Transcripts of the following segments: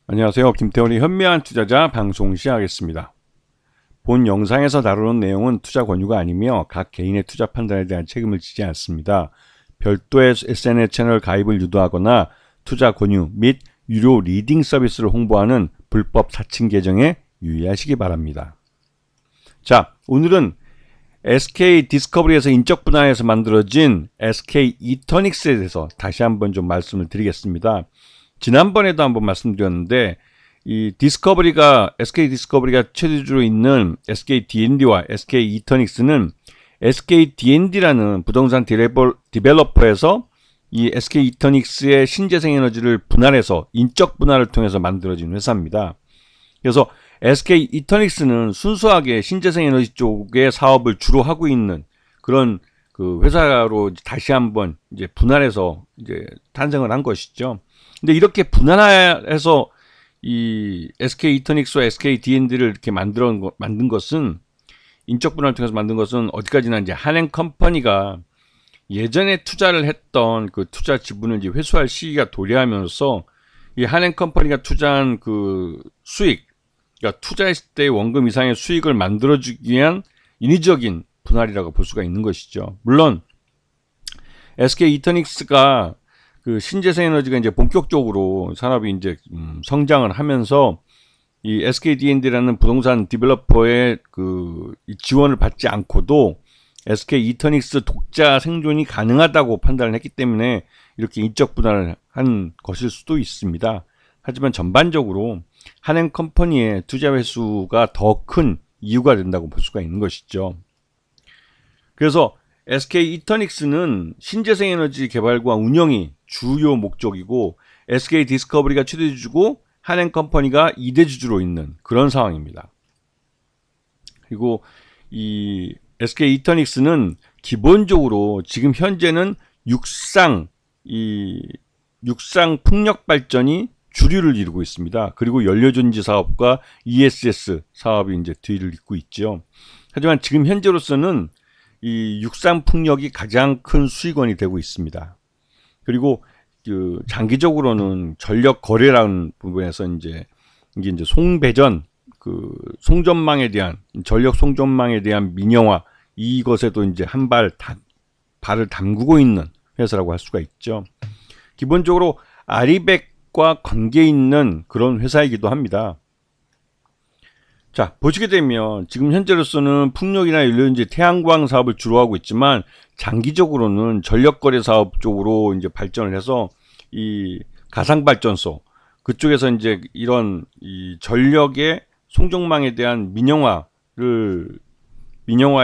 안녕하세요. 김태훈의 현명한 투자자 방송 시작하겠습니다. 본 영상에서 다루는 내용은 투자 권유가 아니며 각 개인의 투자 판단에 대한 책임을 지지 않습니다. 별도의 SNS 채널 가입을 유도하거나 투자 권유 및 유료 리딩 서비스를 홍보하는 불법 사칭 계정에 유의하시기 바랍니다. 자, 오늘은 SK 디스커버리에서 인적 분할에서 만들어진 SK 이터닉스에 대해서 다시 한번 좀 말씀을 드리겠습니다. 지난번에도 한번 말씀드렸는데 이 SK 디스커버리가 최대주로 있는 SK D&D와 SK 이터닉스는 SK D&D라는 부동산 디벨로퍼에서 이 SK 이터닉스의 신재생에너지를 분할해서 인적 분할을 통해서 만들어진 회사입니다. 그래서 SK 이터닉스는 순수하게 신재생에너지 쪽의 사업을 주로 하고 있는 그런 그 회사로 다시 한번 이제 분할해서 이제 탄생을 한 것이죠. 근데 이렇게 분할해서 이 SK 이터닉스와 SK D&D를 이렇게 만든 것은 인적 분할을 통해서 만든 것은 어디까지나 이제 한행컴퍼니가 예전에 투자를 했던 그 투자 지분을 이제 회수할 시기가 도래하면서 이 한행컴퍼니가 투자한 그 수익, 그러니까 투자했을 때 원금 이상의 수익을 만들어주기 위한 인위적인 분할이라고 볼 수가 있는 것이죠. 물론 SK 이터닉스가 그 신재생에너지가 이제 본격적으로 산업이 이제 성장을 하면서 이 SK D&D라는 부동산 디벨로퍼의 그 지원을 받지 않고도 SK 이터닉스 독자 생존이 가능하다고 판단을 했기 때문에 이렇게 인적 분할을 한 것일 수도 있습니다. 하지만 전반적으로 한행컴퍼니의 투자 회수가 더 큰 이유가 된다고 볼 수가 있는 것이죠. 그래서 SK 이터닉스는 신재생에너지 개발과 운영이 주요 목적이고 SK 디스커버리가 최대주주고 한행컴퍼니가 2대주주로 있는 그런 상황입니다. 그리고 이 SK 이터닉스는 기본적으로 지금 현재는 육상 풍력 발전이 주류를 이루고 있습니다. 그리고 연료전지 사업과 ESS 사업이 이제 뒤를 잇고 있죠. 하지만 지금 현재로서는 이 육상 풍력이 가장 큰 수익원이 되고 있습니다. 그리고 그 장기적으로는 전력 거래라는 부분에서 이제 이게 이제 송배전 그 송전망에 대한 전력 송전망에 대한 민영화 이것에도 이제 발을 담그고 있는 회사라고 할 수가 있죠. 기본적으로 아리백과 관계 있는 그런 회사이기도 합니다. 자, 보시게 되면 지금 현재로서는 풍력이나 연료전지 태양광 사업을 주로 하고 있지만 장기적으로는 전력거래 사업 쪽으로 이제 발전을 해서 이 가상발전소 그쪽에서 이제 이런 이 전력의 송전망에 대한 민영화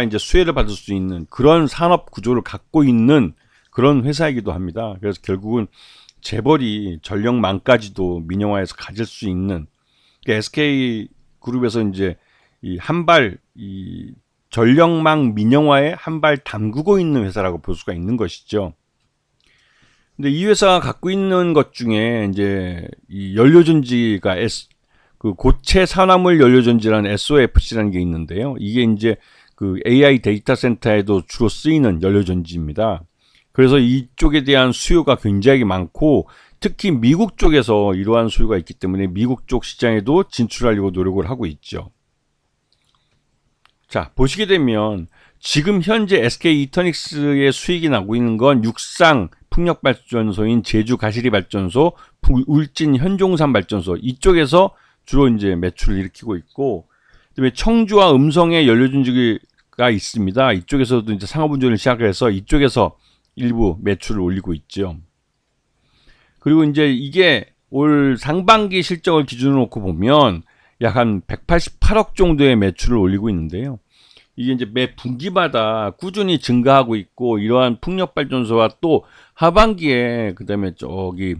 이제 수혜를 받을 수 있는 그런 산업 구조를 갖고 있는 그런 회사이기도 합니다. 그래서 결국은 재벌이 전력망까지도 민영화해서 가질 수 있는 SK 그룹에서 이제 이 전력망 민영화에 한 발 담그고 있는 회사라고 볼 수가 있는 것이죠. 근데 이 회사가 갖고 있는 것 중에 이제 이 연료전지가 그 고체 산화물 연료전지라는 SOFC라는 게 있는데요. 이게 이제 그 AI 데이터 센터에도 주로 쓰이는 연료전지입니다. 그래서 이쪽에 대한 수요가 굉장히 많고 특히 미국 쪽에서 이러한 수요가 있기 때문에 미국 쪽 시장에도 진출하려고 노력을 하고 있죠. 자, 보시게 되면 지금 현재 SK 이터닉스의 수익이 나고 있는 건 육상 풍력발전소인 제주 가시리 발전소, 울진 현종산 발전소 이쪽에서 주로 이제 매출을 일으키고 있고, 그다음에 청주와 음성의 연료전지가 있습니다. 이쪽에서도 이제 상업운전을 시작해서 이쪽에서 일부 매출을 올리고 있죠. 그리고 이제 이게 올 상반기 실적을 기준으로 놓고 보면 약 한 188억 정도의 매출을 올리고 있는데요. 이게 이제 매 분기마다 꾸준히 증가하고 있고 이러한 풍력발전소와 또 하반기에 그다음에 저기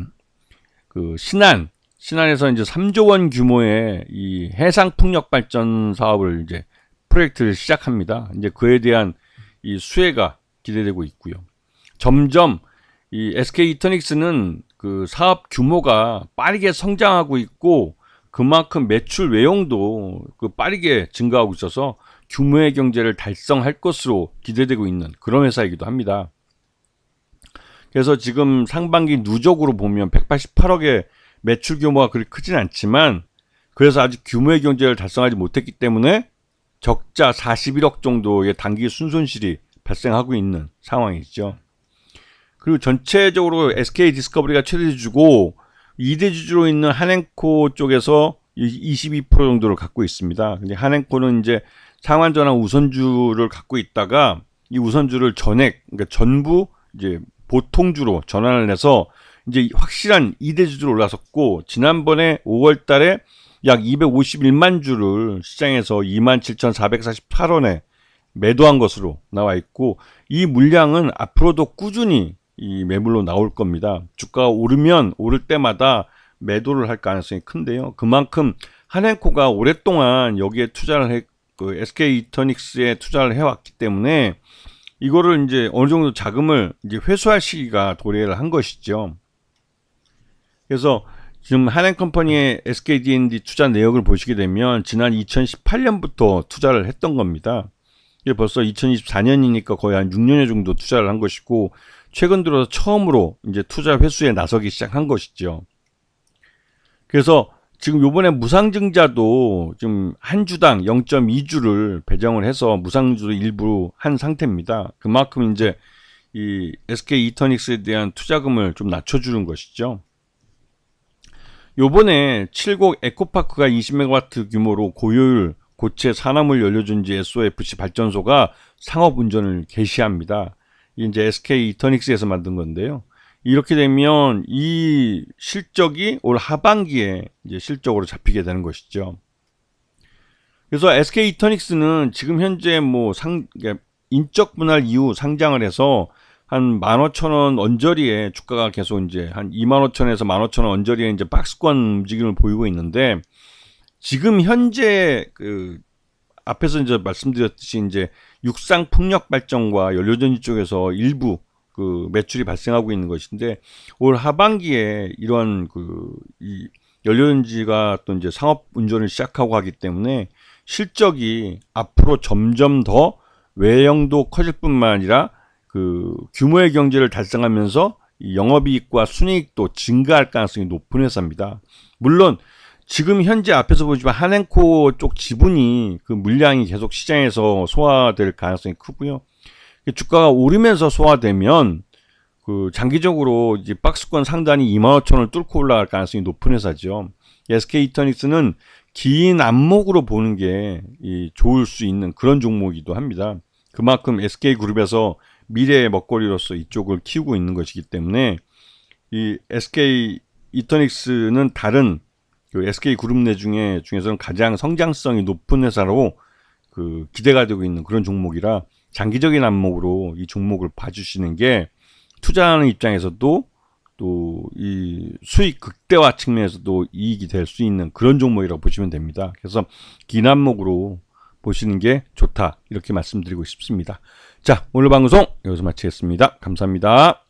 그 신안에서 이제 3조 원 규모의 이 해상 풍력발전 사업을 이제 프로젝트를 시작합니다. 이제 그에 대한 이 수혜가 기대되고 있고요. 점점 이 SK 이터닉스는 그 사업 규모가 빠르게 성장하고 있고 그만큼 매출 외용도 그 빠르게 증가하고 있어서 규모의 경제를 달성할 것으로 기대되고 있는 그런 회사이기도 합니다. 그래서 지금 상반기 누적으로 보면 188억의 매출 규모가 그리 크진 않지만 그래서 아직 규모의 경제를 달성하지 못했기 때문에 적자 41억 정도의 단기 순손실이 발생하고 있는 상황이죠. 그리고 전체적으로 SK 디스커버리가 최대주주고 2대주주로 있는 한행코 쪽에서 22% 정도를 갖고 있습니다. 근데 한행코는 이제 상환전환 우선주를 갖고 있다가 이 우선주를 전액, 그러니까 전부 이제 보통주로 전환을 해서 이제 확실한 2대주주로 올라섰고, 지난번에 5월 달에 약 251만 주를 시장에서 27,448원에 매도한 것으로 나와 있고, 이 물량은 앞으로도 꾸준히 이 매물로 나올 겁니다. 주가가 오르면 오를 때마다 매도를 할 가능성이 큰데요. 그만큼 한행코가 오랫동안 여기에 투자를 그 SK 이터닉스에 투자를 해왔기 때문에 이거를 이제 어느 정도 자금을 이제 회수할 시기가 도래를 한 것이죠. 그래서 지금 한행컴퍼니의 SK D&D 투자 내역을 보시게 되면 지난 2018년부터 투자를 했던 겁니다. 이게 벌써 2024년이니까 거의 한 6년여 정도 투자를 한 것이고, 최근 들어서 처음으로 이제 투자 회수에 나서기 시작한 것이죠. 그래서 지금 요번에 무상증자도 지금 한 주당 0.2주를 배정을 해서 무상증자도 일부 한 상태입니다. 그만큼 이제 이 SK 이터닉스에 대한 투자금을 좀 낮춰주는 것이죠. 요번에 7곡 에코파크가 20MW 규모로 고효율 고체 산화물 연료전지 SOFC 발전소가 상업 운전을 개시합니다. 이제 SK 이터닉스에서 만든 건데요. 이렇게 되면 이 실적이 올 하반기에 이제 실적으로 잡히게 되는 것이죠. 그래서 SK 이터닉스는 지금 현재 뭐 인적 분할 이후 상장을 해서 한 15,000원 언저리에 주가가 계속 이제 한 25,000원에서 15,000원 언저리에 이제 박스권 움직임을 보이고 있는데, 지금 현재 그 앞에서 이제 말씀드렸듯이 이제 육상 풍력 발전과 연료전지 쪽에서 일부 그 매출이 발생하고 있는 것인데, 올 하반기에 이런 이 연료전지가 또 이제 상업 운전을 시작하고 하기 때문에 실적이 앞으로 점점 더 외형도 커질 뿐만 아니라 그 규모의 경제를 달성하면서 이 영업이익과 순이익도 증가할 가능성이 높은 회사입니다. 물론 지금 현재 앞에서 보지만 한행코 쪽 지분이 그 물량이 계속 시장에서 소화될 가능성이 크고요. 주가가 오르면서 소화되면 그 장기적으로 이제 박스권 상단이 25,000원을 뚫고 올라갈 가능성이 높은 회사죠. SK 이터닉스는 긴 안목으로 보는 게 좋을 수 있는 그런 종목이기도 합니다. 그만큼 SK 그룹에서 미래의 먹거리로서 이쪽을 키우고 있는 것이기 때문에 이 SK 이터닉스는 다른 그 SK 그룹 내 중에서는 가장 성장성이 높은 회사로 그 기대가 되고 있는 그런 종목이라 장기적인 안목으로 이 종목을 봐주시는 게 투자하는 입장에서도 또 이 수익 극대화 측면에서도 이익이 될 수 있는 그런 종목이라고 보시면 됩니다. 그래서 긴 안목으로 보시는 게 좋다, 이렇게 말씀드리고 싶습니다. 자, 오늘 방송 여기서 마치겠습니다. 감사합니다.